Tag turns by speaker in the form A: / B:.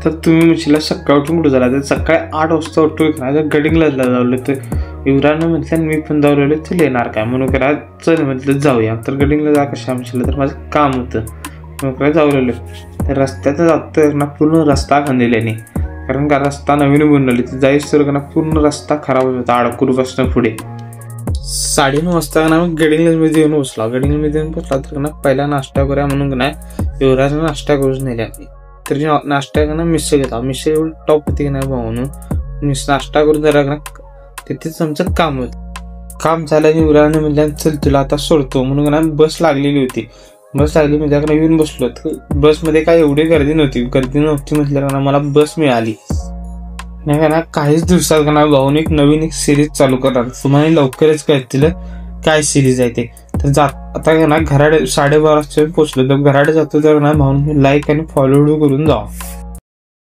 A: तर तुम्ही म्हणशीला सकाळी उठून कुठं झाला, तर सकाळी 8 वाजता उठून गडिंगला जावलं. तर युवराजनं म्हटलं मी पण जावलेलो, चल येणार काय म्हणून करा, चल म्हटलं जाऊया. तर गडिंगला जा कशा म्हणशीला, तर माझं काम होतं मग काय जावलेलो. तर रस्त्यात जातं ना पूर्ण रस्ता खंदिल्याने, कारण का रस्ता नवीन बनवली. तर जायच तर ना पूर्ण रस्ता खराब होता आडकुरपासून पुढे. 9:30 वाजता ना मग गडिंगलजमध्ये येऊन बसला. गडिंगलमध्ये येऊन बसला तर ना पहिला नाश्ता करूया म्हणून ना युवराजनं नाश्ता करून नेल्या. तर नाश्ता ना मिसळ घेता, मिसळ एवढी टॉप होती की नाही भाऊ म्हणून नाश्ता करून जरा ना तिथेच आमचं काम होतं. काम झाल्याने युवराजने म्हटलं चल तुला आता सोडतो म्हणून ना बस लागलेली होती. बस लागली म्हणजे येऊन बसलो. तर बसमध्ये काय एवढी गर्दी नव्हती म्हटलं ना मला बस मिळाली नाही का ना. काहीच दिवसात का ना भाऊन एक नवीन सिरीज चालू करणार, तुम्हाला लवकरच कळतील काय सिरीज आहे ते. तर आता ना घराडे 12:30 वाजता पोहोचलो. तर घराडे जातो तर ना भाऊन लाईक आणि फॉलो करून जावा.